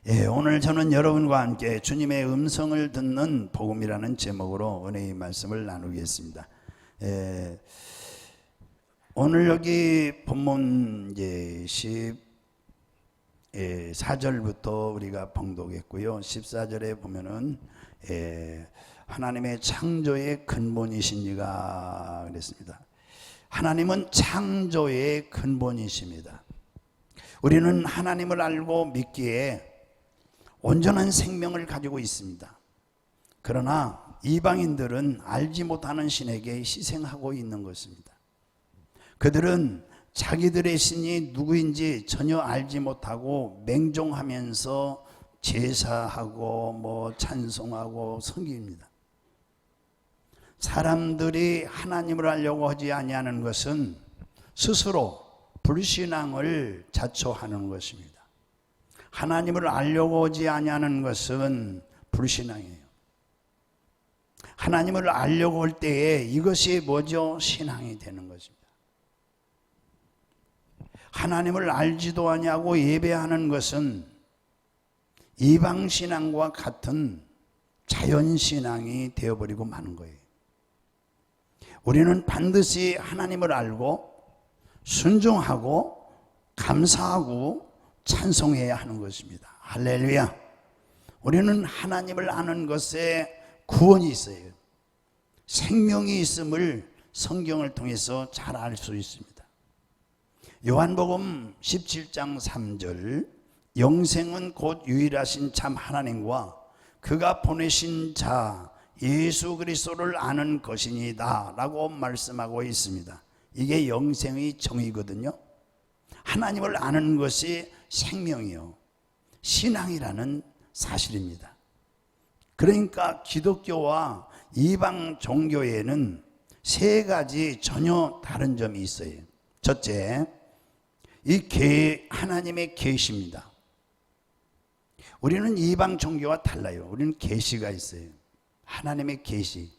오늘 저는 여러분과 함께 주님의 음성을 듣는 복음이라는 제목으로 은혜의 말씀을 나누겠습니다. 오늘 여기 본문 14절부터 우리가 봉독했고요. 14절에 보면은 하나님의 창조의 근본이시니가 그랬습니다. 하나님은 창조의 근본이십니다. 우리는 하나님을 알고 믿기에 온전한 생명을 가지고 있습니다. 그러나 이방인들은 알지 못하는 신에게 희생하고 있는 것입니다. 그들은 자기들의 신이 누구인지 전혀 알지 못하고 맹종하면서 제사하고 찬송하고 섬깁니다. 사람들이 하나님을 알려고 하지 아니하는 것은 스스로 불신앙을 자초하는 것입니다. 하나님을 알려고 하지 아니하는 것은 불신앙이에요. 하나님을 알려고 할 때에 이것이 뭐죠? 신앙이 되는 것입니다. 하나님을 알지도 아니하고 예배하는 것은 이방신앙과 같은 자연신앙이 되어버리고 마는 거예요. 우리는 반드시 하나님을 알고 순종하고 감사하고 찬송해야 하는 것입니다. 할렐루야. 우리는 하나님을 아는 것에 구원이 있어요. 생명이 있음을 성경을 통해서 잘 알 수 있습니다. 요한복음 17장 3절, 영생은 곧 유일하신 참 하나님과 그가 보내신 자 예수 그리스도를 아는 것이니다 라고 말씀하고 있습니다. 이게 영생의 정의거든요. 하나님을 아는 것이 생명이요, 신앙이라는 사실입니다. 그러니까 기독교와 이방 종교에는 세 가지 전혀 다른 점이 있어요. 첫째, 하나님의 계시입니다. 우리는 이방 종교와 달라요. 우리는 계시가 있어요. 하나님의 계시.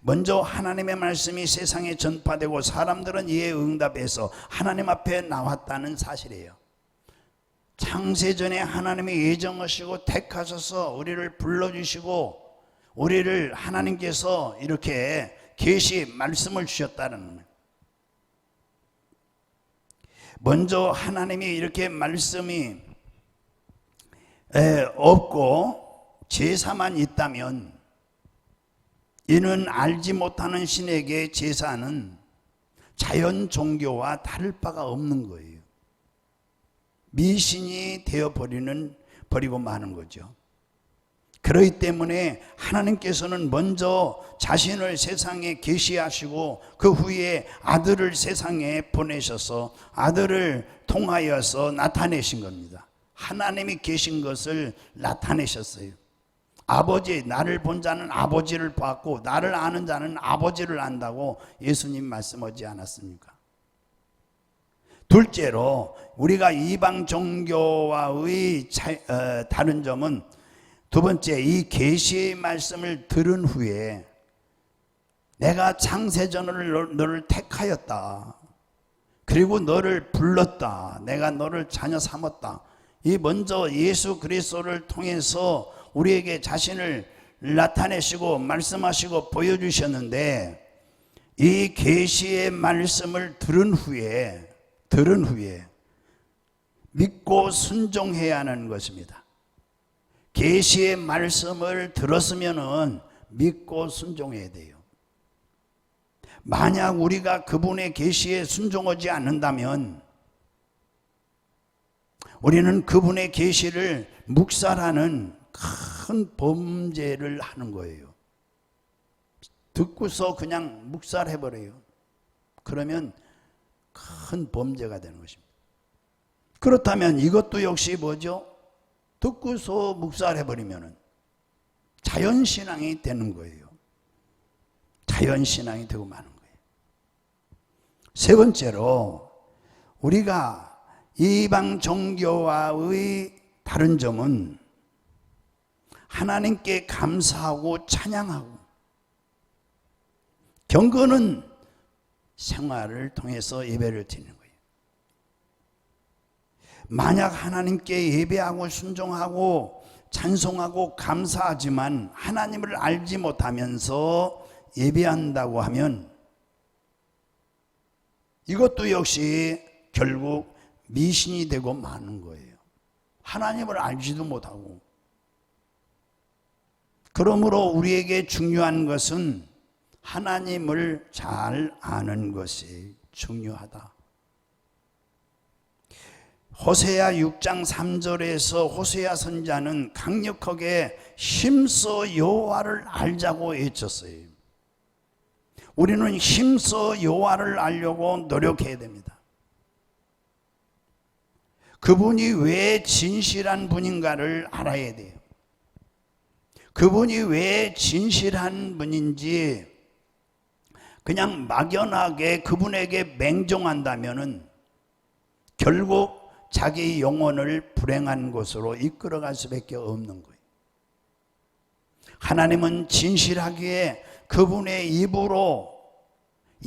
먼저 하나님의 말씀이 세상에 전파되고 사람들은 이에 응답해서 하나님 앞에 나왔다는 사실이에요. 창세전에 하나님이 예정하시고 택하셔서 우리를 불러주시고 우리를 하나님께서 이렇게 계시 말씀을 주셨다는 거예요. 먼저 하나님이 이렇게 말씀이 없고 제사만 있다면 이는 알지 못하는 신에게 제사는 자연 종교와 다를 바가 없는 거예요. 미신이 버리고 마는 거죠. 그렇기 때문에 하나님께서는 먼저 자신을 세상에 계시하시고 그 후에 아들을 세상에 보내셔서 아들을 통하여서 나타내신 겁니다. 하나님이 계신 것을 나타내셨어요. 아버지, 나를 본 자는 아버지를 봤고 나를 아는 자는 아버지를 안다고 예수님 말씀하지 않았습니까? 둘째로 우리가 이방 종교와의 다른 점은 두 번째, 이 계시의 말씀을 들은 후에 내가 창세전을 너를 택하였다. 그리고 너를 불렀다. 내가 너를 자녀 삼았다. 이 먼저 예수 그리스도를 통해서 우리에게 자신을 나타내시고 말씀하시고 보여주셨는데 이 계시의 말씀을 들은 후에 믿고 순종해야 하는 것입니다. 계시의 말씀을 들었으면은 믿고 순종해야 돼요. 만약 우리가 그분의 계시에 순종하지 않는다면 우리는 그분의 계시를 묵살하는 큰 범죄를 하는 거예요. 듣고서 그냥 묵살해버려요. 그러면 큰 범죄가 되는 것입니다. 그렇다면 이것도 역시 뭐죠? 듣고서 묵살해버리면 자연신앙이 되는 거예요. 자연신앙이 되고 마는 거예요. 세 번째로 우리가 이방 종교와의 다른 점은 하나님께 감사하고 찬양하고 경건은 생활을 통해서 예배를 드리는 거예요. 만약 하나님께 예배하고 순종하고 찬송하고 감사하지만 하나님을 알지 못하면서 예배한다고 하면 이것도 역시 결국 미신이 되고 마는 거예요. 하나님을 알지도 못하고. 그러므로 우리에게 중요한 것은 하나님을 잘 아는 것이 중요하다. 호세아 6장 3절에서 호세아 선지자는 강력하게 힘써 여호와를 알자고 외쳤어요. 우리는 힘써 여호와를 알려고 노력해야 됩니다. 그분이 왜 진실한 분인가를 알아야 돼요. 그분이 왜 진실한 분인지 그냥 막연하게 그분에게 맹종한다면은 결국 자기 영혼을 불행한 곳으로 이끌어갈 수밖에 없는 거예요. 하나님은 진실하기에 그분의 입으로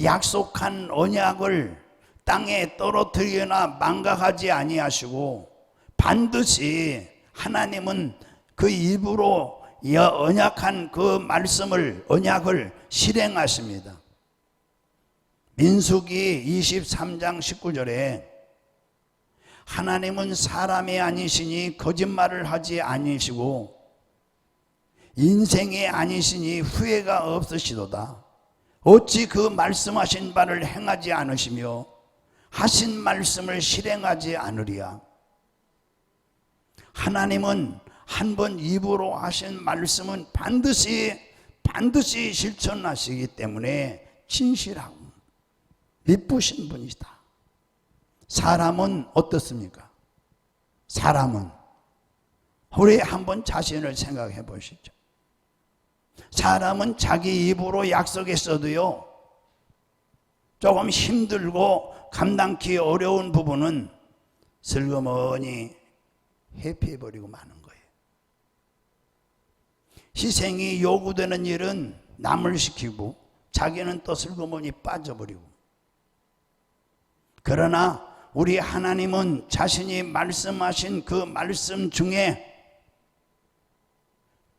약속한 언약을 땅에 떨어뜨리거나 망각하지 아니하시고 반드시 하나님은 그 입으로 언약한 그 말씀을 언약을 실행하십니다. 민수기 23장 19절에 하나님은 사람이 아니시니 거짓말을 하지 아니시고 인생이 아니시니 후회가 없으시도다. 어찌 그 말씀하신 바를 행하지 않으시며 하신 말씀을 실행하지 않으리야. 하나님은 한 번 입으로 하신 말씀은 반드시 실천하시기 때문에 진실하고 이쁘신 분이다. 사람은 어떻습니까? 사람은 우리 한번 자신을 생각해 보시죠. 사람은 자기 입으로 약속했어도요, 조금 힘들고 감당하기 어려운 부분은 슬그머니 회피해버리고 마는 거예요. 희생이 요구되는 일은 남을 시키고 자기는 또 슬그머니 빠져버리고. 그러나 우리 하나님은 자신이 말씀하신 그 말씀 중에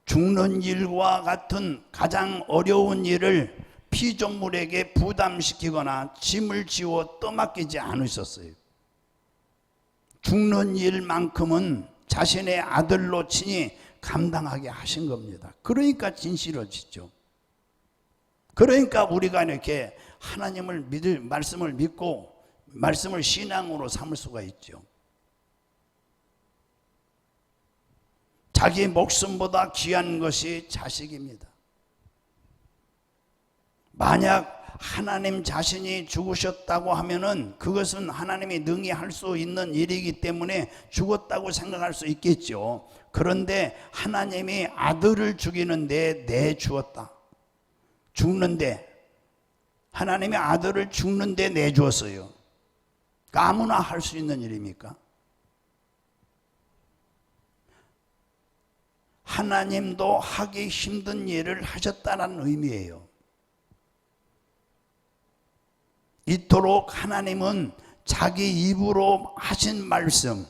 죽는 일과 같은 가장 어려운 일을 피조물에게 부담시키거나 짐을 지워 떠맡기지 않으셨어요. 죽는 일만큼은 자신의 아들로 친히 감당하게 하신 겁니다. 그러니까 진실해지죠. 그러니까 우리가 이렇게 하나님을 믿을 말씀을 믿고 말씀을 신앙으로 삼을 수가 있죠. 자기 목숨보다 귀한 것이 자식입니다. 만약 하나님 자신이 죽으셨다고 하면은 그것은 하나님이 능히 할 수 있는 일이기 때문에 죽었다고 생각할 수 있겠죠. 그런데 하나님이 아들을 죽이는데 내주었다. 죽는데 하나님이 아들을 죽는데 내주었어요. 그러니까 아무나 할 수 있는 일입니까? 하나님도 하기 힘든 일을 하셨다는 의미예요. 이토록 하나님은 자기 입으로 하신 말씀,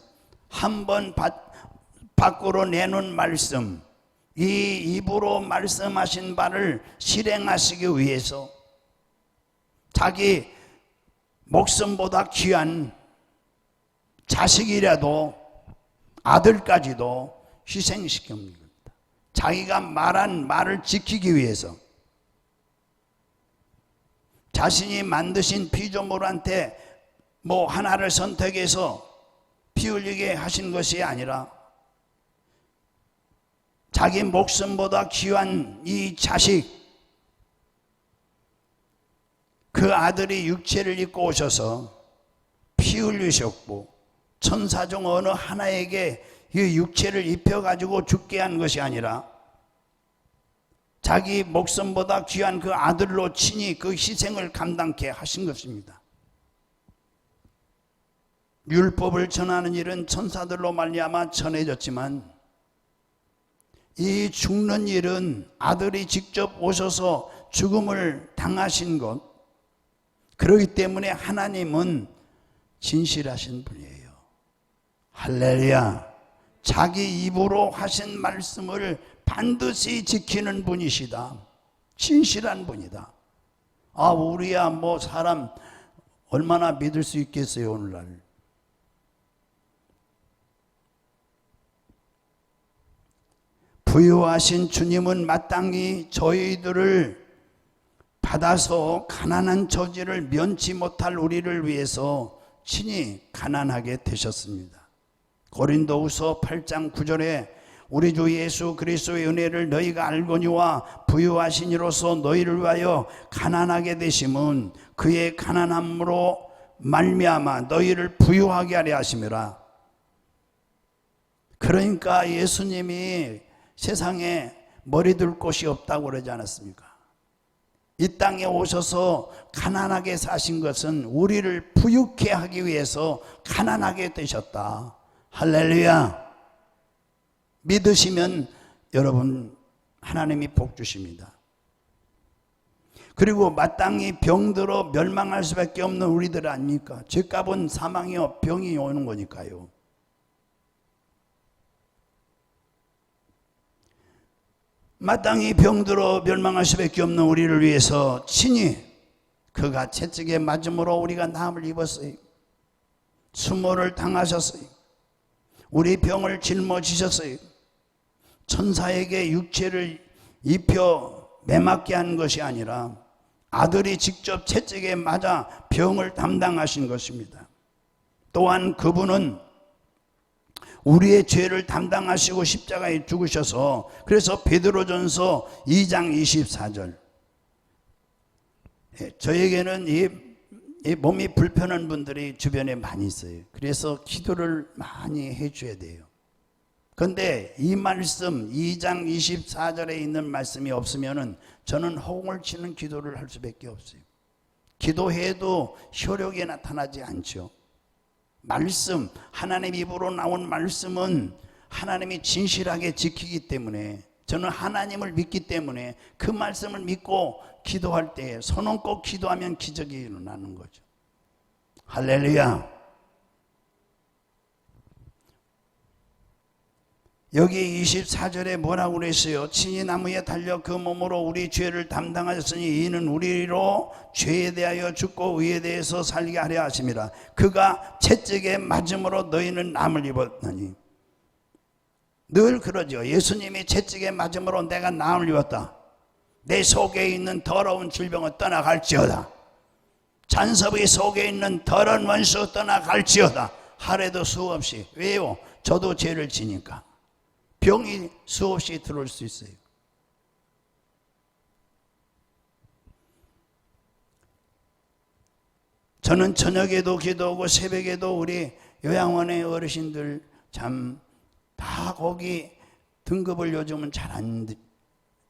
한번 밖으로 내놓은 말씀, 이 입으로 말씀하신 바를 실행하시기 위해서 자기 목숨보다 귀한 자식이라도 아들까지도 희생시킵니다. 자기가 말한 말을 지키기 위해서 자신이 만드신 피조물한테 뭐 하나를 선택해서 피 흘리게 하신 것이 아니라 자기 목숨보다 귀한 이 자식, 그 아들이 육체를 입고 오셔서 피 흘리셨고 천사 중 어느 하나에게 이 육체를 입혀가지고 죽게 한 것이 아니라 자기 목숨보다 귀한 그 아들로 친히 그 희생을 감당케 하신 것입니다. 율법을 전하는 일은 천사들로 말미암아 전해졌지만 이 죽는 일은 아들이 직접 오셔서 죽음을 당하신 것, 그렇기 때문에 하나님은 진실하신 분이에요. 할렐루야. 자기 입으로 하신 말씀을 반드시 지키는 분이시다. 진실한 분이다. 아, 우리야 뭐 사람 얼마나 믿을 수 있겠어요, 오늘날. 부유하신 주님은 마땅히 저희들을 받아서 가난한 처지를 면치 못할 우리를 위해서 친히 가난하게 되셨습니다. 고린도후서 8장 9절에 우리 주 예수 그리스도의 은혜를 너희가 알거니와 부유하신 이로서 너희를 위하여 가난하게 되심은 그의 가난함으로 말미암아 너희를 부유하게 하려 하심이라. 그러니까 예수님이 세상에 머리 둘 곳이 없다고 그러지 않았습니까? 이 땅에 오셔서 가난하게 사신 것은 우리를 부유케 하기 위해서 가난하게 되셨다. 할렐루야. 믿으시면 여러분 하나님이 복 주십니다. 그리고 마땅히 병들어 멸망할 수밖에 없는 우리들 아닙니까? 죄값은 사망이요 병이 오는 거니까요. 마땅히 병들어 멸망할 수밖에 없는 우리를 위해서 친히 그가 채찍에 맞음으로 우리가 나음을 입었어요. 수모를 당하셨어요. 우리 병을 짊어지셨어요. 천사에게 육체를 입혀 매맞게 한 것이 아니라 아들이 직접 채찍에 맞아 병을 담당하신 것입니다. 또한 그분은 우리의 죄를 담당하시고 십자가에 죽으셔서, 그래서 베드로전서 2장 24절, 저에게는 이 몸이 불편한 분들이 주변에 많이 있어요. 그래서 기도를 많이 해줘야 돼요. 그런데 이 말씀 2장 24절에 있는 말씀이 없으면 저는 허공을 치는 기도를 할 수밖에 없어요. 기도해도 효력이 나타나지 않죠. 말씀, 하나님 입으로 나온 말씀은 하나님이 진실하게 지키기 때문에, 저는 하나님을 믿기 때문에 그 말씀을 믿고 기도할 때 손 얹고 기도하면 기적이 일어나는 거죠. 할렐루야. 여기 24절에 뭐라고 그랬어요? 친히 나무에 달려 그 몸으로 우리 죄를 담당하셨으니 이는 우리로 죄에 대하여 죽고 의에 대해서 살게 하려 하심이라. 그가 채찍에 맞음으로 너희는 남을 입었나니. 늘 그러죠. 예수님이 채찍에 맞음으로 내가 남을 입었다. 내 속에 있는 더러운 질병은 떠나갈지어다. 잔섭의 속에 있는 더러운 원수 떠나갈지어다. 하래도 수없이. 왜요? 저도 죄를 지니까 병이 수없이 들어올 수 있어요. 저는 저녁에도 기도하고 새벽에도 우리 요양원의 어르신들 참 다 거기 등급을 요즘은 잘 안,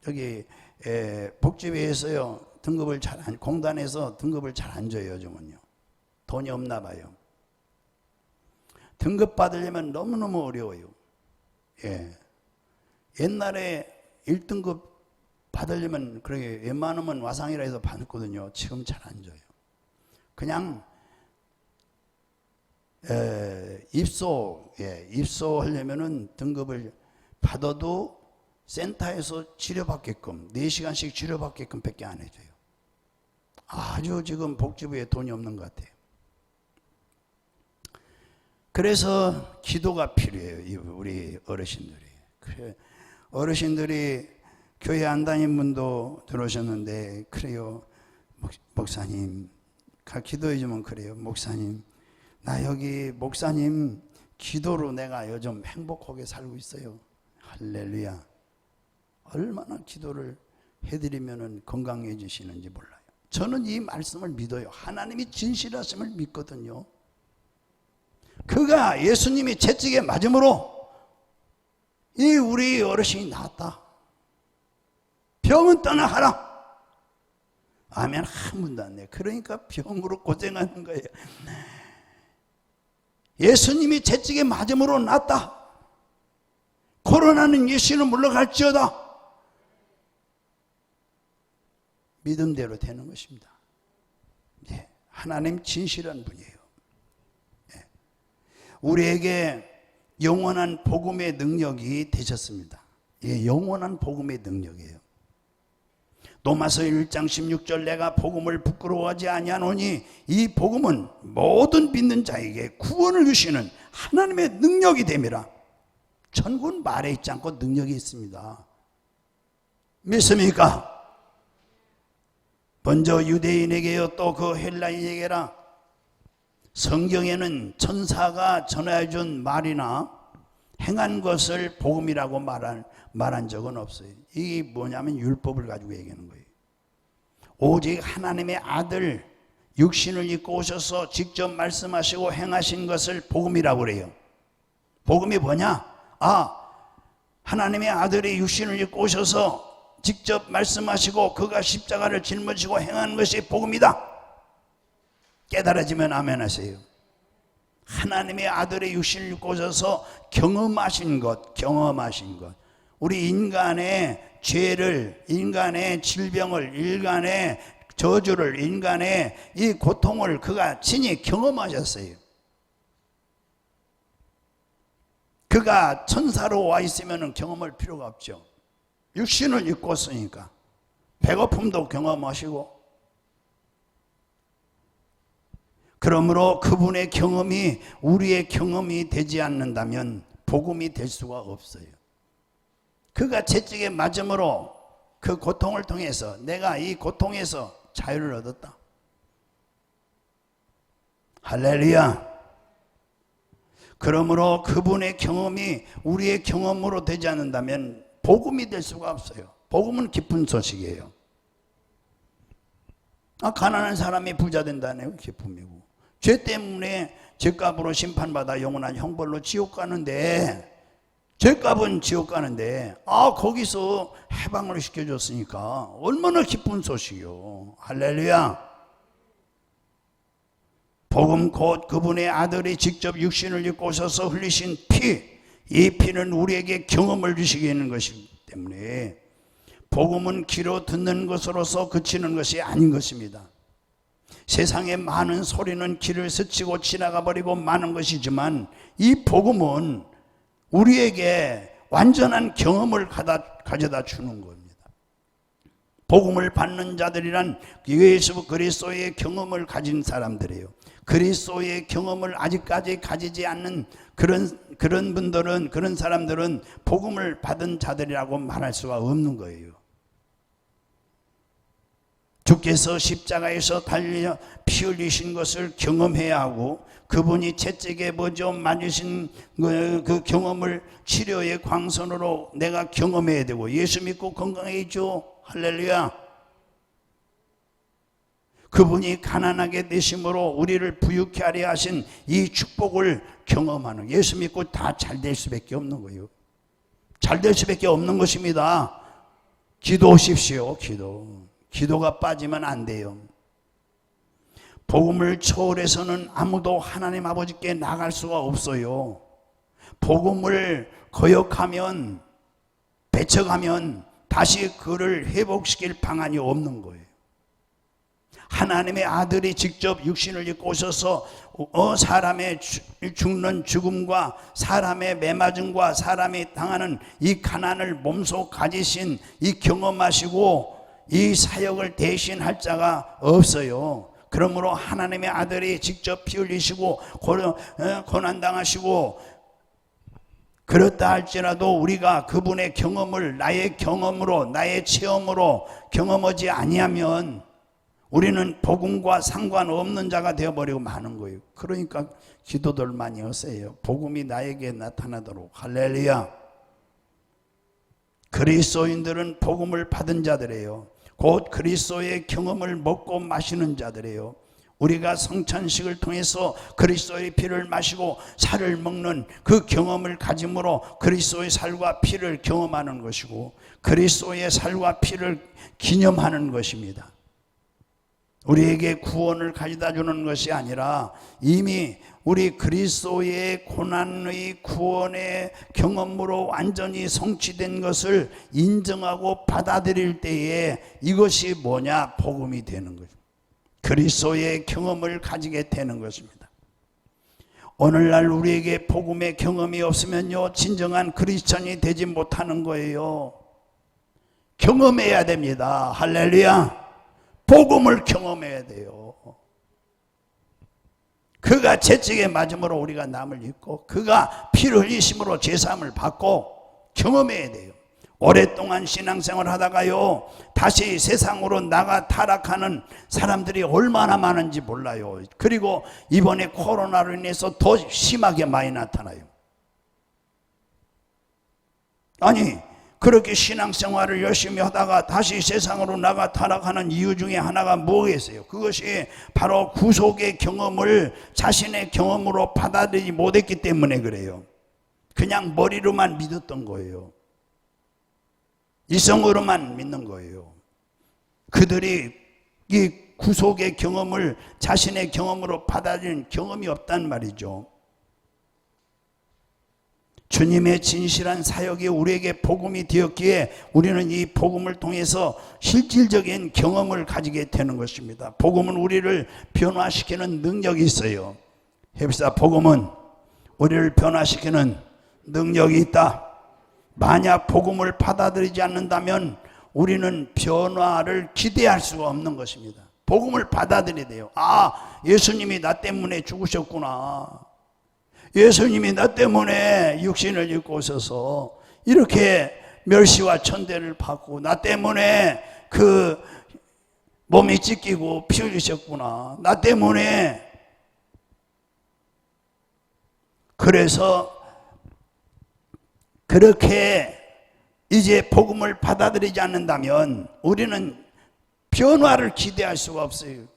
저기 복지부에서요 등급을 잘 안, 공단에서 등급을 잘 안 줘요. 요즘은요 돈이 없나 봐요. 등급 받으려면 너무너무 어려워요. 예. 옛날에 1등급 받으려면 그렇게 웬만하면 와상이라 해서 받았거든요. 지금 잘 안 줘요. 그냥 입소하려면은 등급을 받아도 센터에서 치료받게끔 4시간씩 치료받게끔 밖에 안 해줘요. 아주 지금 복지부에 돈이 없는 것 같아요. 그래서 기도가 필요해요. 우리 어르신들이. 그래, 어르신들이 교회 안 다닌 분도 들어오셨는데, 그래요 목사님 기도해 주면 그래요. 목사님 나 여기 목사님 기도로 내가 요즘 행복하게 살고 있어요. 할렐루야. 얼마나 기도를 해드리면 건강해지시는지 몰라요. 저는 이 말씀을 믿어요. 하나님이 진실하심을 믿거든요. 그가 예수님이 채찍에 맞음으로 이 우리 어르신이 나았다. 병은 떠나가라. 아멘. 한 번도 안 해. 그러니까 병으로 고생하는 거예요. 예수님이 채찍에 맞음으로 낫다. 코로나는 예수는 물러갈지어다. 믿음대로 되는 것입니다. 네, 하나님 진실한 분이에요. 네. 우리에게 영원한 복음의 능력이 되셨습니다. 예, 영원한 복음의 능력이에요. 로마서 1장 16절 내가 복음을 부끄러워하지 아니하노니 이 복음은 모든 믿는 자에게 구원을 주시는 하나님의 능력이 됨이라. 천국은 말에 있지 않고 능력이 있습니다. 믿습니까? 먼저 유대인에게요 또 그 헬라인에게라. 성경에는 천사가 전해준 말이나 행한 것을 복음이라고 말한 적은 없어요. 이게 뭐냐면 율법을 가지고 얘기하는 거예요. 오직 하나님의 아들 육신을 입고 오셔서 직접 말씀하시고 행하신 것을 복음이라고 그래요. 복음이 뭐냐? 하나님의 아들이 육신을 입고 오셔서 직접 말씀하시고 그가 십자가를 짊어지고 행하는 것이 복음이다. 깨달아지면 아멘 하세요. 하나님의 아들의 육신을 입고 오셔서 경험하신 것. 우리 인간의 죄를, 인간의 질병을, 인간의 저주를, 인간의 이 고통을 그가 친히 경험하셨어요. 그가 천사로 와 있으면 경험할 필요가 없죠. 육신을 입고 있으니까 배고픔도 경험하시고, 그러므로 그분의 경험이 우리의 경험이 되지 않는다면 복음이 될 수가 없어요. 그가 채찍에 맞음으로 그 고통을 통해서 내가 이 고통에서 자유를 얻었다. 할렐루야. 그러므로 그분의 경험이 우리의 경험으로 되지 않는다면 복음이 될 수가 없어요. 복음은 기쁜 소식이에요. 가난한 사람이 부자 된다는 기쁨이고, 죄 때문에 죄값으로 심판받아 영원한 형벌로 지옥 가는데, 죄값은 지옥 가는데 거기서 해방을 시켜줬으니까 얼마나 기쁜 소식이요. 할렐루야. 복음 곧 그분의 아들이 직접 육신을 입고 오셔서 흘리신 피, 이 피는 우리에게 경험을 주시게 하는 것이기 때문에 복음은 귀로 듣는 것으로서 그치는 것이 아닌 것입니다. 세상의 많은 소리는 길을 스치고 지나가 버리고 마는 것이지만 이 복음은 우리에게 완전한 경험을 가져다 주는 겁니다. 복음을 받는 자들이란 예수 그리스도의 경험을 가진 사람들이에요. 그리스도의 경험을 아직까지 가지지 않는 그런 분들은, 그런 사람들은 복음을 받은 자들이라고 말할 수가 없는 거예요. 주께서 십자가에서 달려 피 흘리신 것을 경험해야 하고, 그분이 채찍에 맞으신 그 경험을 치료의 광선으로 내가 경험해야 되고, 예수 믿고 건강해져. 할렐루야. 그분이 가난하게 되심으로 우리를 부유케 하려 하신 이 축복을 경험하는, 예수 믿고 다 잘 될 수밖에 없는 거예요. 잘 될 수밖에 없는 것입니다. 기도하십시오. 기도가 빠지면 안 돼요. 복음을 초월해서는 아무도 하나님 아버지께 나갈 수가 없어요. 복음을 거역하면, 배척하면 다시 그를 회복시킬 방안이 없는 거예요. 하나님의 아들이 직접 육신을 입고 오셔서 사람의 죽는 죽음과 사람의 매맞음과 사람이 당하는 이 가난을 몸소 가지신 이 경험하시고 이 사역을 대신할 자가 없어요. 그러므로 하나님의 아들이 직접 피 흘리시고 고난당하시고, 그렇다 할지라도 우리가 그분의 경험을 나의 경험으로, 나의 체험으로 경험하지 아니하면 우리는 복음과 상관없는 자가 되어버리고 마는 거예요. 그러니까 기도들 많이 하세요. 복음이 나에게 나타나도록. 할렐루야. 그리스도인들은 복음을 받은 자들이에요. 곧 그리스도의 경험을 먹고 마시는 자들이에요. 우리가 성찬식을 통해서 그리스도의 피를 마시고 살을 먹는 그 경험을 가짐으로 그리스도의 살과 피를 경험하는 것이고, 그리스도의 살과 피를 기념하는 것입니다. 우리에게 구원을 가져다 주는 것이 아니라 이미 우리 그리스도의 고난의 구원의 경험으로 완전히 성취된 것을 인정하고 받아들일 때에 이것이 뭐냐? 복음이 되는 거죠. 그리스도의 경험을 가지게 되는 것입니다. 오늘날 우리에게 복음의 경험이 없으면요, 진정한 크리스천이 되지 못하는 거예요. 경험해야 됩니다. 할렐루야. 복음을 경험해야 돼요. 그가 채찍에 맞음으로 우리가 남을 입고, 그가 피를 흘리심으로 제사함을 받고 경험해야 돼요. 오랫동안 신앙생활을 하다가요, 다시 세상으로 나가 타락하는 사람들이 얼마나 많은지 몰라요. 그리고 이번에 코로나로 인해서 더 심하게 많이 나타나요. 아니, 그렇게 신앙생활을 열심히 하다가 다시 세상으로 나가 타락하는 이유 중에 하나가 뭐겠어요? 그것이 바로 구속의 경험을 자신의 경험으로 받아들이지 못했기 때문에 그래요. 그냥 머리로만 믿었던 거예요. 이성으로만 믿는 거예요. 그들이 이 구속의 경험을 자신의 경험으로 받아들이는 경험이 없단 말이죠. 주님의 진실한 사역이 우리에게 복음이 되었기에 우리는 이 복음을 통해서 실질적인 경험을 가지게 되는 것입니다. 복음은 우리를 변화시키는 능력이 있어요. heb시다. 복음은 우리를 변화시키는 능력이 있다. 만약 복음을 받아들이지 않는다면 우리는 변화를 기대할 수가 없는 것입니다. 복음을 받아들여야 돼요. 아, 예수님이 나 때문에 죽으셨구나. 예수님이 나 때문에 육신을 입고 오셔서 이렇게 멸시와 천대를 받고 나 때문에 그 몸이 찢기고 피 흘리셨구나. 나 때문에. 그래서 그렇게 이제 복음을 받아들이지 않는다면 우리는 변화를 기대할 수가 없어요.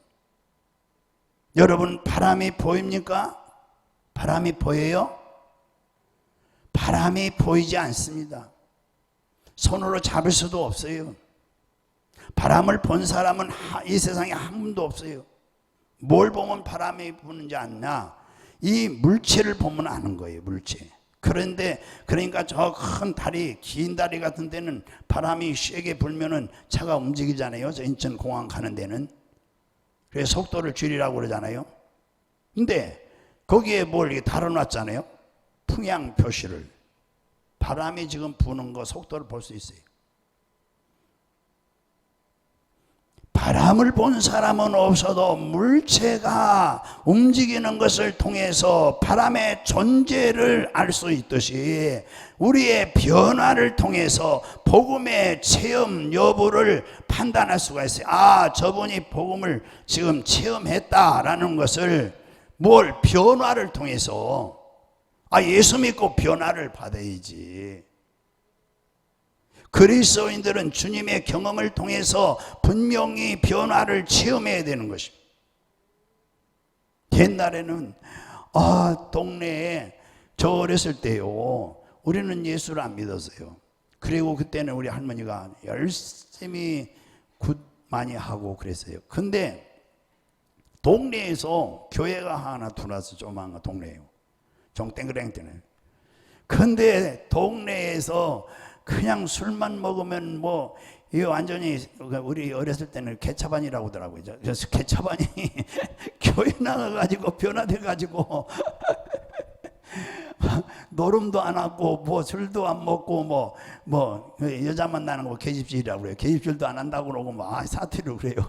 여러분, 바람이 보입니까? 바람이 보여요? 바람이 보이지 않습니다. 손으로 잡을 수도 없어요. 바람을 본 사람은 이 세상에 한 분도 없어요. 뭘 보면 바람이 부는지 아냐? 이 물체를 보면 아는 거예요. 물체. 그런데 그러니까 저 큰 다리, 긴 다리 같은 데는 바람이 세게 불면은 차가 움직이잖아요. 저 인천공항 가는 데는. 그래서 속도를 줄이라고 그러잖아요. 근데 거기에 뭘 이렇게 달아놨잖아요. 풍향 표시를. 바람이 지금 부는 거 속도를 볼 수 있어요. 바람을 본 사람은 없어도 물체가 움직이는 것을 통해서 바람의 존재를 알 수 있듯이 우리의 변화를 통해서 복음의 체험 여부를 판단할 수가 있어요. 아, 저분이 복음을 지금 체험했다라는 것을 뭘 변화를 통해서, 아, 예수 믿고 변화를 받아야지. 그리스도인들은 주님의 경험을 통해서 분명히 변화를 체험해야 되는 것입니다. 옛날에는 동네에 저 어렸을 때요, 우리는 예수를 안 믿었어요. 그리고 그때는 우리 할머니가 열심히 굿 많이 하고 그랬어요. 근데 동네에서 교회가 하나 들어와서 조그만 동네예요. 종땡그랭 때는. 근데 동네에서 그냥 술만 먹으면 뭐 이거 완전히, 우리 어렸을 때는 개차반이라고 하더라고요. 그래서 개차반이 교회 나가가지고 변화돼가지고 노름도 안 하고 뭐 술도 안 먹고 뭐 여자 만나는 거 계집질이라고 그래요. 계집질도 안 한다고 그러고 뭐 사투리로 그래요.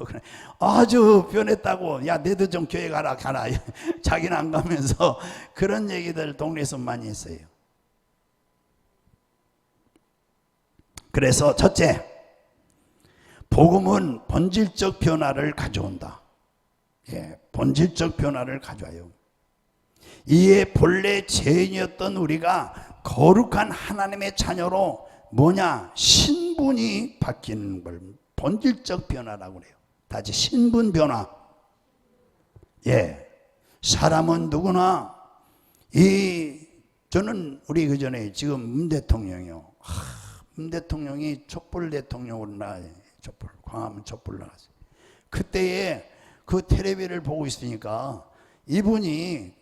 아주 변했다고. 야, 너도 좀 교회 가라. 자기는 안 가면서 그런 얘기들 동네에서 많이 했어요. 그래서 첫째, 복음은 본질적 변화를 가져온다. 예, 본질적 변화를 가져와요. 이에 본래 죄인이었던 우리가 거룩한 하나님의 자녀로 신분이 바뀌는 걸 본질적 변화라고 그래요. 다시 신분 변화. 예, 사람은 누구나 저는 우리 그 전에 지금 문 대통령이요. 문 대통령이 촛불 대통령으로 나와요. 광화문 촛불 나왔어요. 그때에 그 텔레비를 보고 있으니까 이분이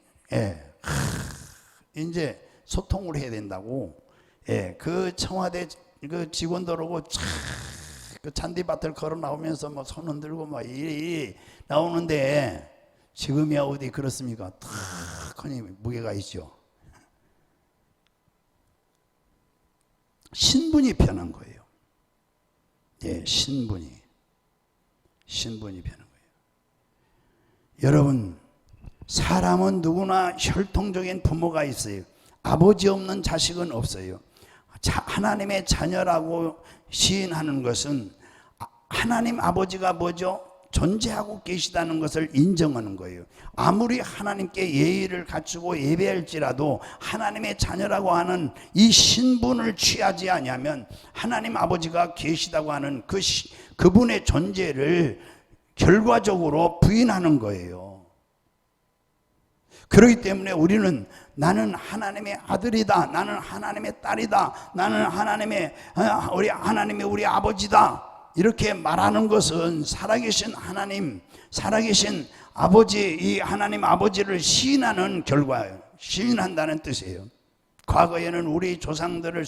이제 소통을 해야 된다고, 그 청와대 그 직원들하고 그 잔디밭을 걸어 나오면서 막 손 흔들고 막 이리 나오는데, 지금이야 어디 그렇습니까? 탁하니 무게가 있죠. 신분이 변한 거예요. 예, 신분이 변한 거예요. 여러분, 사람은 누구나 혈통적인 부모가 있어요. 아버지 없는 자식은 없어요. 하나님의 자녀라고 시인하는 것은 하나님 아버지가 뭐죠? 존재하고 계시다는 것을 인정하는 거예요. 아무리 하나님께 예의를 갖추고 예배할지라도 하나님의 자녀라고 하는 이 신분을 취하지 않으면 하나님 아버지가 계시다고 하는 그분의 존재를 결과적으로 부인하는 거예요. 그렇기 때문에 우리는 나는 하나님의 아들이다, 나는 하나님의 딸이다, 나는 하나님의 우리 아버지다, 이렇게 말하는 것은 살아계신 하나님, 살아계신 아버지, 이 하나님 아버지를 시인하는 결과예요. 시인한다는 뜻이에요. 과거에는 우리 조상들을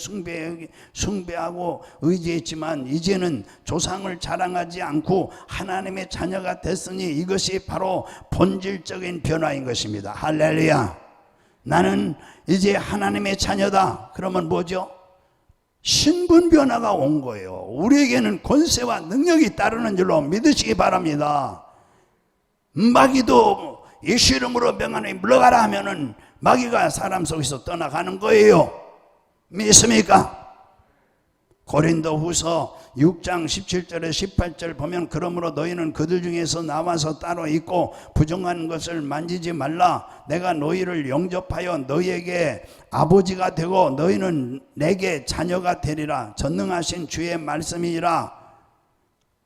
숭배하고 의지했지만 이제는 조상을 자랑하지 않고 하나님의 자녀가 됐으니 이것이 바로 본질적인 변화인 것입니다. 할렐루야. 나는 이제 하나님의 자녀다. 그러면 뭐죠? 신분 변화가 온 거예요. 우리에게는 권세와 능력이 따르는 줄로 믿으시기 바랍니다. 마귀도 예수 이름으로 명하노니 물러가라 하면은 마귀가 사람 속에서 떠나가는 거예요. 믿습니까? 고린도후서 6장 17절에 18절 보면 그러므로 너희는 그들 중에서 나와서 따로 있고 부정한 것을 만지지 말라. 내가 너희를 영접하여 너희에게 아버지가 되고 너희는 내게 자녀가 되리라. 전능하신 주의 말씀이라.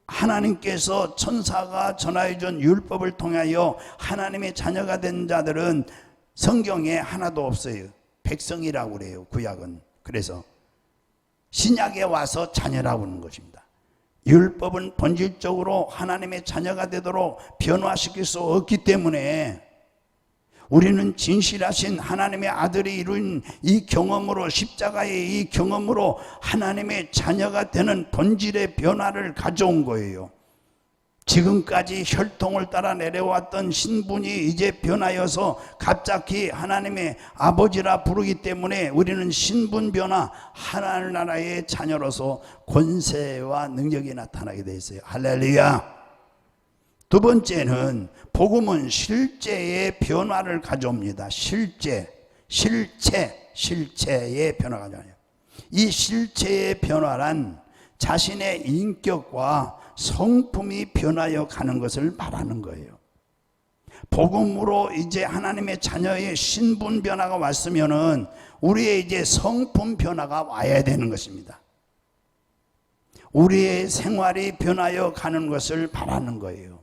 하나님께서 천사가 전하여준 율법을 통하여 하나님의 자녀가 된 자들은 성경에 하나도 없어요. 백성이라고 그래요, 구약은. 그래서 신약에 와서 자녀라고 하는 것입니다. 율법은 본질적으로 하나님의 자녀가 되도록 변화시킬 수 없기 때문에 우리는 진실하신 하나님의 아들이 이룬 이 경험으로, 십자가의 이 경험으로 하나님의 자녀가 되는 본질의 변화를 가져온 거예요. 지금까지 혈통을 따라 내려왔던 신분이 이제 변하여서 갑자기 하나님의 아버지라 부르기 때문에 우리는 신분 변화, 하나님 나라의 자녀로서 권세와 능력이 나타나게 되어 있어요. 할렐루야. 두 번째는 복음은 실제의 변화를 가져옵니다. 실체의 변화가 가져와요. 이 실체의 변화란 자신의 인격과 성품이 변하여 가는 것을 말하는 거예요. 복음으로 이제 하나님의 자녀의 신분 변화가 왔으면은 우리의 이제 성품 변화가 와야 되는 것입니다. 우리의 생활이 변하여 가는 것을 바라는 거예요.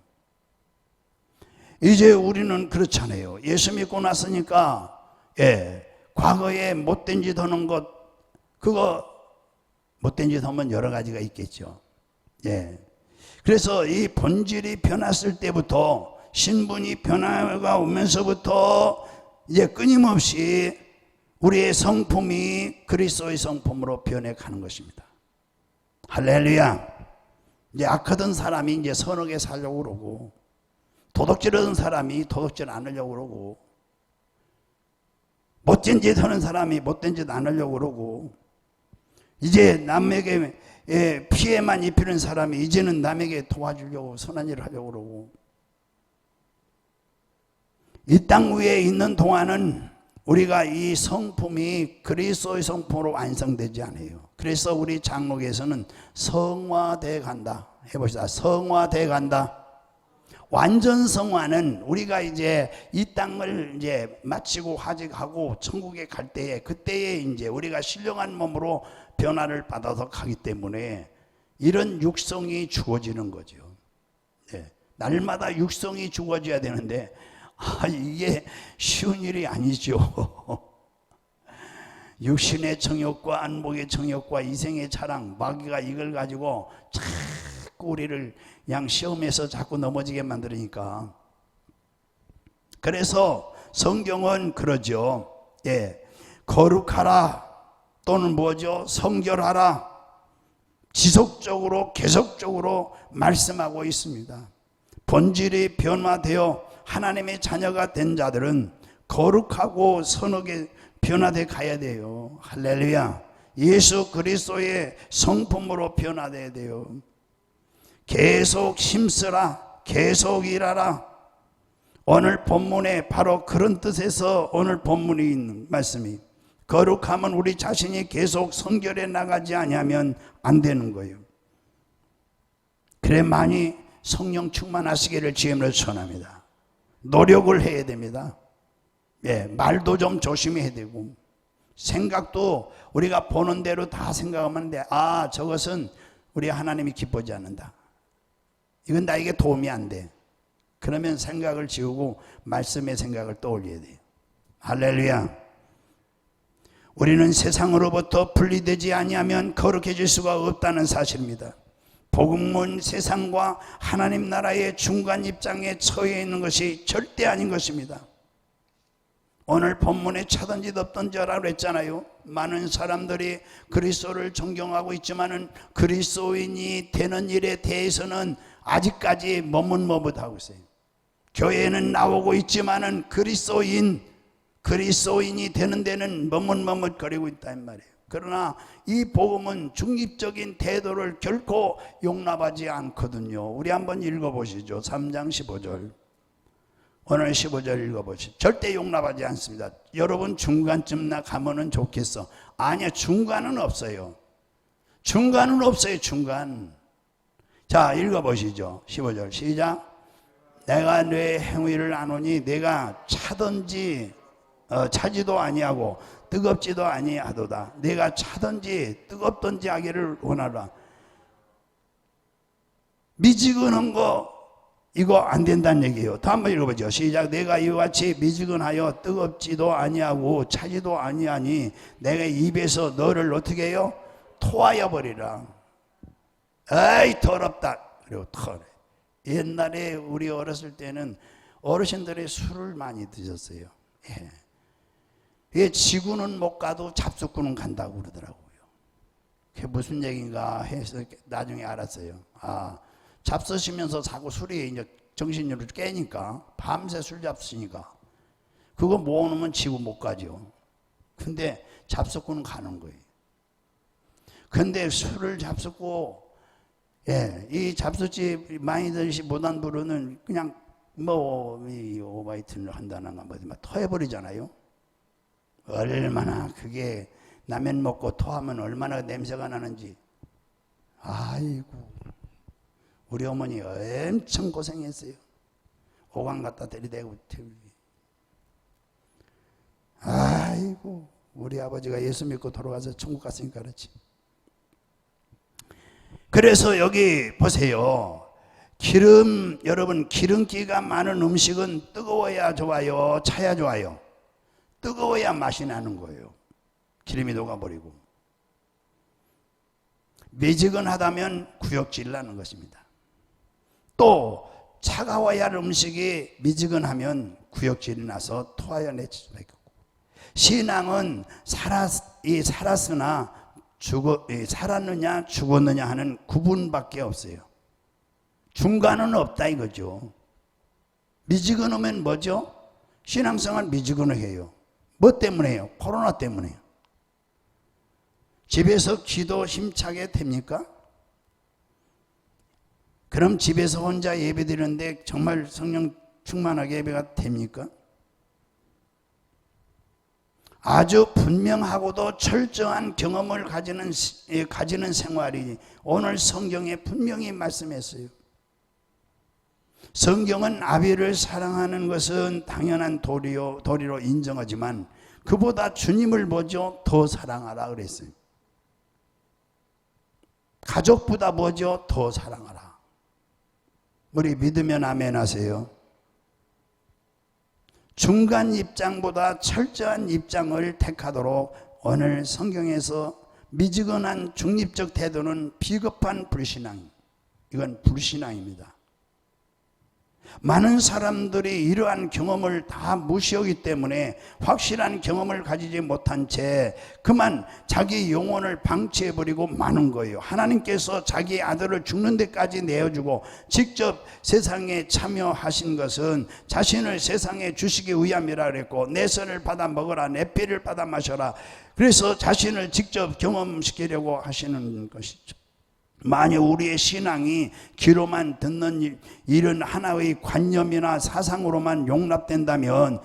이제 우리는 그렇잖아요. 예수 믿고 났으니까 과거에 못된 짓 하는 것, 그거 못된 짓 하면 여러 가지가 있겠죠. 그래서 이 본질이 변했을 때부터, 신분이 변화가 오면서부터 이제 끊임없이 우리의 성품이 그리스도의 성품으로 변해가는 것입니다. 할렐루야. 이제 악하던 사람이 이제 선하게 살려고 그러고, 도둑질하던 사람이 도둑질 안 하려고 그러고, 못된 짓 하는 사람이 못된 짓 안 하려고 그러고, 이제 남에게 피해만 입히는 사람이 이제는 남에게 도와주려고 선한 일을 하려고 그러고, 이 땅 위에 있는 동안은 우리가 이 성품이 그리스도의 성품으로 완성되지 않아요. 그래서 우리 장로교에서는 성화돼 간다. 해봅시다. 성화돼 간다. 완전 성화는 우리가 이제 이 땅을 이제 마치고 하직하고 천국에 갈 때에, 그때에 이제 우리가 신령한 몸으로 변화를 받아서 가기 때문에 이런 육성이 주어지는 거죠. 날마다 육성이 주어져야 되는데 이게 쉬운 일이 아니죠. 육신의 정욕과 안목의 정욕과 이생의 자랑, 마귀가 이걸 가지고 자꾸 우리를 그냥 시험에서 자꾸 넘어지게 만드니까. 그래서 성경은 그러죠. 거룩하라 또는 뭐죠? 성결하라. 지속적으로 계속적으로 말씀하고 있습니다. 본질이 변화되어 하나님의 자녀가 된 자들은 거룩하고 선하게 변화돼 가야 돼요. 할렐루야. 예수 그리스도의 성품으로 변화돼야 돼요. 계속 힘쓰라, 계속 일하라. 오늘 본문에 바로 그런 뜻에서 오늘 본문이 있는 말씀이, 거룩하면 우리 자신이 계속 성결해 나가지 아니하면 안 되는 거예요. 그래 많이 성령 충만하시기를 주님으로 전합니다. 노력을 해야 됩니다. 예, 말도 좀 조심히 해야 되고, 생각도 우리가 보는 대로 다 생각하면 돼. 아, 저것은 우리 하나님이 기뻐하지 않는다. 이건 나에게 도움이 안 돼. 그러면 생각을 지우고 말씀의 생각을 떠올려야 돼요. 할렐루야. 우리는 세상으로부터 분리되지 아니하면 거룩해질 수가 없다는 사실입니다. 복음은 세상과 하나님 나라의 중간 입장에 처해 있는 것이 절대 아닌 것입니다. 오늘 본문에 차든지 덥든지 하라고 했잖아요. 많은 사람들이 그리스도를 존경하고 있지만은 그리스도인이 되는 일에 대해서는 아직까지 머뭇머뭇하고 있어요. 교회에는 나오고 있지만은 그리스도인이 되는 데는 머뭇머뭇거리고 있다는 말이에요. 그러나 이 복음은 중립적인 태도를 결코 용납하지 않거든요. 우리 한번 읽어보시죠. 3장 15절. 오늘 15절 읽어보시죠. 절대 용납하지 않습니다. 여러분 중간쯤 가면은 좋겠어. 아니야, 중간은 없어요. 중간은 없어요. 중간. 자, 읽어보시죠. 15절 시작. 내가 내 행위를 아노니 내가 차든지 차지도 아니하고 뜨겁지도 아니하도다. 내가 차든지 뜨겁든지 하기를 원하라. 미지근한 거 이거 안 된다는 얘기예요. 또 한번 읽어보죠. 시작. 내가 이와 같이 미지근하여 뜨겁지도 아니하고 차지도 아니하니 내가 입에서 너를 어떻게 해요? 토하여 버리라. 에이 더럽다. 그리고 토래. 옛날에 우리 어렸을 때는 어르신들이 술을 많이 드셨어요. 예. 이게 지구는 못 가도 잡숫구는 간다고 그러더라고요. 그게 무슨 얘기인가 해서 나중에 알았어요. 아, 잡수시면서 자꾸 술이 이제 정신력을 깨니까 밤새 술 잡수니까 그거 모으면 지구 못 가죠. 근데 잡숫구는 가는 거예요. 근데 술을 잡숫고, 예, 이 잡숫집 많이 드시 못한 분은 그냥 이 오바이트를 한다는 건 막 토해버리잖아요. 얼마나 그게 라면 먹고 토하면 얼마나 냄새가 나는지. 아이고, 우리 어머니 엄청 고생했어요. 오강 갖다 들이대고 태우기. 아이고, 우리 아버지가 예수 믿고 돌아가서 천국 갔으니까 그렇지. 그래서 여기 보세요. 여러분 기름기가 많은 음식은 뜨거워야 좋아요, 차야 좋아요? 뜨거워야 맛이 나는 거예요. 기름이 녹아버리고. 미지근하다면 구역질 나는 것입니다. 또 차가워야 할 음식이 미지근하면 구역질이 나서 토하여 내칠 수밖에 없고. 신앙은 살았으나 살았느냐 죽었느냐 하는 구분밖에 없어요. 중간은 없다 이거죠. 미지근하면 뭐죠? 신앙생활 미지근해요. 뭐 때문에 해요? 코로나 때문에요. 집에서 기도 힘차게 됩니까? 그럼 집에서 혼자 예배 드리는데 정말 성령 충만하게 예배가 됩니까? 아주 분명하고도 철저한 경험을 가지는 생활이 오늘 성경에 분명히 말씀했어요. 성경은 아비를 사랑하는 것은 당연한 도리로 인정하지만 그보다 주님을 뭐죠? 더 사랑하라 그랬어요. 가족보다 뭐죠? 더 사랑하라. 우리 믿으면 아멘 하세요. 중간 입장보다 철저한 입장을 택하도록 오늘 성경에서 미지근한 중립적 태도는 비겁한 불신앙, 이건 불신앙입니다. 많은 사람들이 이러한 경험을 다 무시하기 때문에 확실한 경험을 가지지 못한 채 그만 자기 영혼을 방치해버리고 마는 거예요. 하나님께서 자기 아들을 죽는 데까지 내어주고 직접 세상에 참여하신 것은 자신을 세상에 주시기 위함이라 그랬고, 내 손을 받아 먹어라, 내 피를 받아 마셔라. 그래서 자신을 직접 경험시키려고 하시는 것이죠. 만약 우리의 신앙이 귀로만 듣는 이런 하나의 관념이나 사상으로만 용납된다면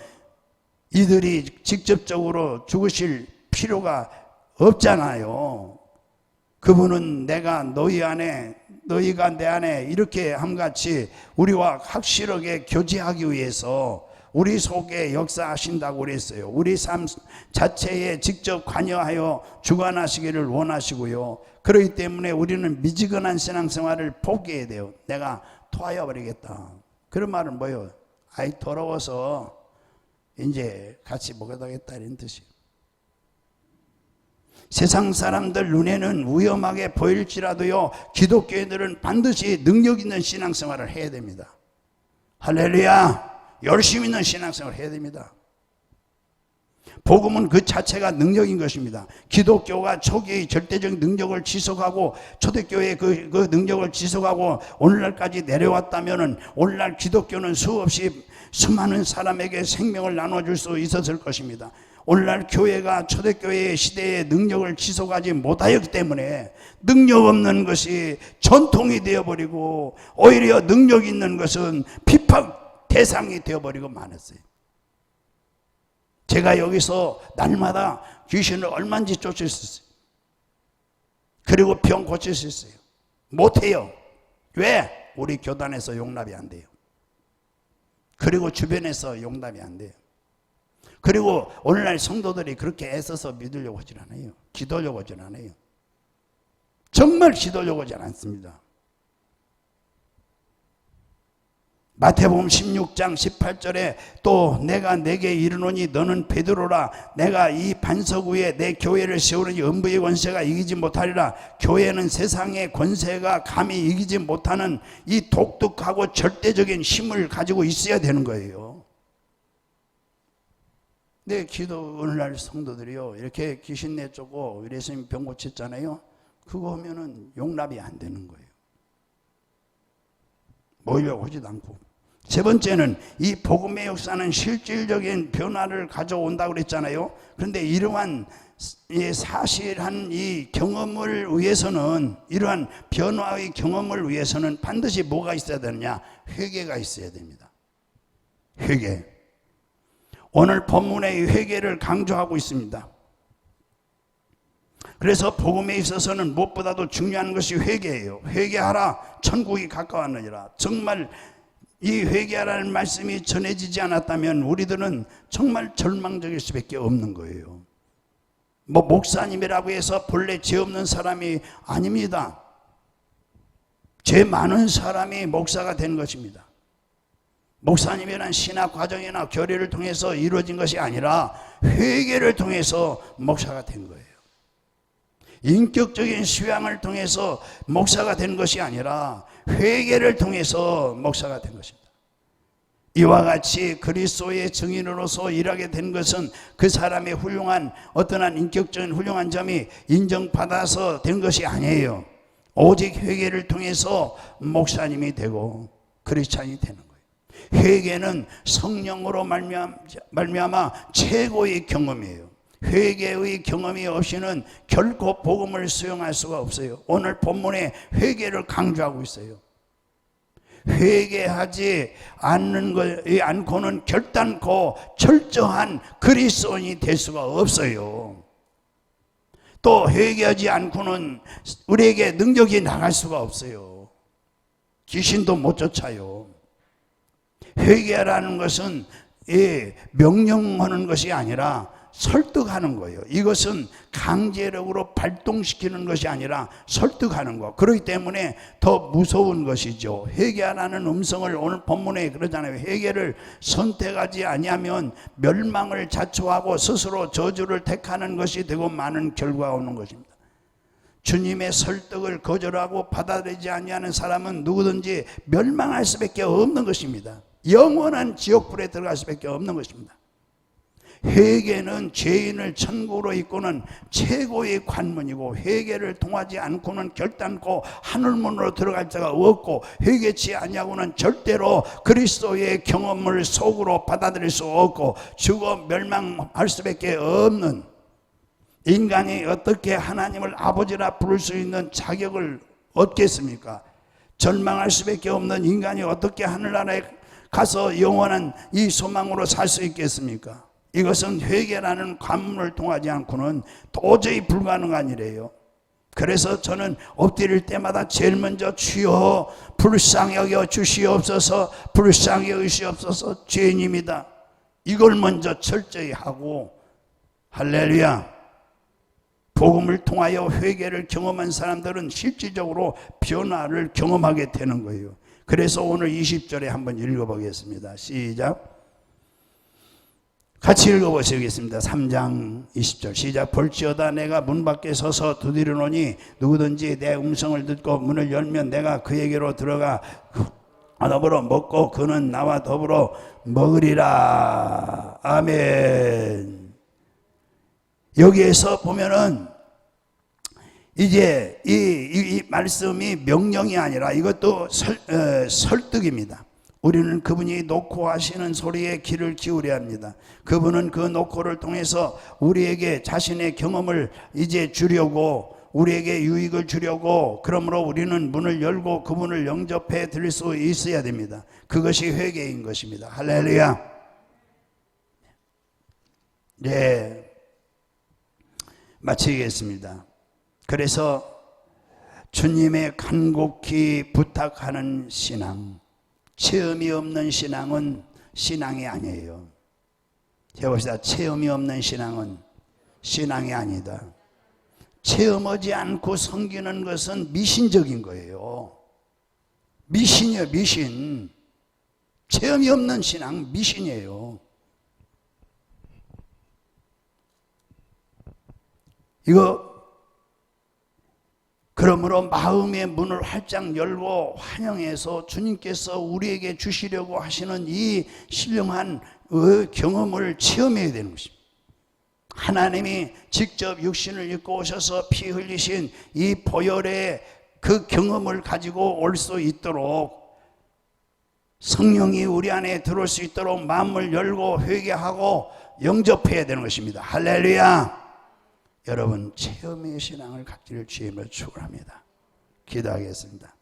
이들이 직접적으로 죽으실 필요가 없잖아요. 그분은 내가 너희 안에, 너희가 내 안에 이렇게 함같이 우리와 확실하게 교제하기 위해서 우리 속에 역사하신다고 그랬어요. 우리 삶 자체에 직접 관여하여 주관하시기를 원하시고요. 그렇기 때문에 우리는 미지근한 신앙생활을 포기해야 돼요. 내가 토하여 버리겠다. 그런 말은 뭐예요? 아이 더러워서 이제 같이 먹어야겠다 이런 뜻이에요. 세상 사람들 눈에는 위험하게 보일지라도요, 기독교인들은 반드시 능력 있는 신앙생활을 해야 됩니다. 할렐루야! 열심히 있는 신앙생활을 해야 됩니다. 복음은 그 자체가 능력인 것입니다. 기독교가 초기의 절대적 능력을 지속하고 초대교회의 그 능력을 지속하고 오늘날까지 내려왔다면 오늘날 기독교는 수없이 수많은 사람에게 생명을 나눠줄 수 있었을 것입니다. 오늘날 교회가 초대교회의 시대의 능력을 지속하지 못하였기 때문에 능력 없는 것이 전통이 되어버리고 오히려 능력 있는 것은 비판 대상이 되어버리고 말았어요. 제가 여기서 날마다 귀신을 얼마인지 쫓을 수 있어요. 그리고 병 고칠 수 있어요. 못해요. 왜? 우리 교단에서 용납이 안 돼요. 그리고 주변에서 용납이 안 돼요. 그리고 오늘날 성도들이 그렇게 애써서 믿으려고 하질 않아요. 기도하려고 하질 않아요. 정말 기도하려고 하지 않습니다. 마태복음 16장 18절에 또 내가 내게 이르노니 너는 베드로라, 내가 이 반석 위에 내 교회를 세우니 음부의 권세가 이기지 못하리라. 교회는 세상의 권세가 감히 이기지 못하는 이 독특하고 절대적인 힘을 가지고 있어야 되는 거예요. 내 기도 오늘날 성도들이요, 이렇게 귀신 내쫓고 이래서 병 고쳤잖아요. 그거 하면은 용납이 안 되는 거예요. 모이려고 하지도 않고. 세 번째는 이 복음의 역사는 실질적인 변화를 가져온다고 그랬잖아요. 그런데 이러한 사실한 이 경험을 위해서는, 이러한 변화의 경험을 위해서는 반드시 뭐가 있어야 되느냐? 회개가 있어야 됩니다. 회개. 오늘 본문의 회개를 강조하고 있습니다. 그래서 복음에 있어서는 무엇보다도 중요한 것이 회개예요. 회개하라, 천국이 가까웠느니라. 정말 이 회개하라는 말씀이 전해지지 않았다면 우리들은 정말 절망적일 수밖에 없는 거예요. 뭐 목사님이라고 해서 본래 죄 없는 사람이 아닙니다. 죄 많은 사람이 목사가 된 것입니다. 목사님이란 신학 과정이나 교리를 통해서 이루어진 것이 아니라 회개를 통해서 목사가 된 거예요. 인격적인 수양을 통해서 목사가 된 것이 아니라 회개를 통해서 목사가 된 것입니다. 이와 같이 그리스도의 증인으로서 일하게 된 것은 그 사람의 훌륭한 어떠한 인격적인 훌륭한 점이 인정받아서 된 것이 아니에요. 오직 회개를 통해서 목사님이 되고 크리스찬이 되는 거예요. 회개는 성령으로 말미암아 최고의 경험이에요. 회개의 경험이 없이는 결코 복음을 수용할 수가 없어요. 오늘 본문에 회개를 강조하고 있어요. 회개하지 않고는 결단코 철저한 그리스도인이 될 수가 없어요. 또 회개하지 않고는 우리에게 능력이 나갈 수가 없어요. 귀신도 못 쫓아요. 회개하라는 것은 명령하는 것이 아니라 설득하는 거예요. 이것은 강제력으로 발동시키는 것이 아니라 설득하는 거. 그렇기 때문에 더 무서운 것이죠. 회개하라는 음성을 오늘 본문에 그러잖아요. 회개를 선택하지 아니하면 멸망을 자초하고 스스로 저주를 택하는 것이 되고 많은 결과가 오는 것입니다. 주님의 설득을 거절하고 받아들이지 아니하는 사람은 누구든지 멸망할 수밖에 없는 것입니다. 영원한 지옥불에 들어갈 수밖에 없는 것입니다. 회개는 죄인을 천국으로 이끄는 최고의 관문이고, 회개를 통하지 않고는 결단코 하늘문으로 들어갈 자가 없고, 회개치 아니하고는 절대로 그리스도의 경험을 속으로 받아들일 수 없고 죽어 멸망할 수밖에 없는, 인간이 어떻게 하나님을 아버지라 부를 수 있는 자격을 얻겠습니까? 절망할 수밖에 없는 인간이 어떻게 하늘나라에 가서 영원한 이 소망으로 살 수 있겠습니까? 이것은 회개라는 관문을 통하지 않고는 도저히 불가능한 일이에요. 그래서 저는 엎드릴 때마다 제일 먼저 주여 불쌍히 여겨 주시옵소서, 불쌍히 여기시옵소서, 죄인입니다, 이걸 먼저 철저히 하고, 할렐루야, 복음을 통하여 회개를 경험한 사람들은 실질적으로 변화를 경험하게 되는 거예요. 그래서 오늘 20절에 한번 읽어보겠습니다. 시작. 같이 읽어보시겠습니다. 3장 20절 시작. 볼지어다 내가 문 밖에 서서 두드리노니 누구든지 내 음성을 듣고 문을 열면 내가 그에게로 들어가 더불어 먹고 그는 나와 더불어 먹으리라. 아멘. 여기에서 보면은 이제 이 말씀이 명령이 아니라 이것도 설득입니다. 우리는 그분이 놓고 하시는 소리에 귀를 기울여야 합니다. 그분은 그 놓고를 통해서 우리에게 자신의 경험을 이제 주려고, 우리에게 유익을 주려고, 그러므로 우리는 문을 열고 그분을 영접해 드릴 수 있어야 됩니다. 그것이 회개인 것입니다. 할렐루야. 네, 마치겠습니다. 그래서 주님의 간곡히 부탁하는 신앙, 체험이 없는 신앙은 신앙이 아니에요. 해봅시다. 체험이 없는 신앙은 신앙이 아니다. 체험하지 않고 섬기는 것은 미신적인 거예요. 미신이에요, 미신. 체험이 없는 신앙, 미신이에요. 이거 그러므로 마음의 문을 활짝 열고 환영해서 주님께서 우리에게 주시려고 하시는 이 신령한 경험을 체험해야 되는 것입니다. 하나님이 직접 육신을 입고 오셔서 피 흘리신 이 보혈의 그 경험을 가지고 올 수 있도록, 성령이 우리 안에 들어올 수 있도록 마음을 열고 회개하고 영접해야 되는 것입니다. 할렐루야. 여러분, 체험의 신앙을 갖기를 주님으로 축원합니다. 기도하겠습니다.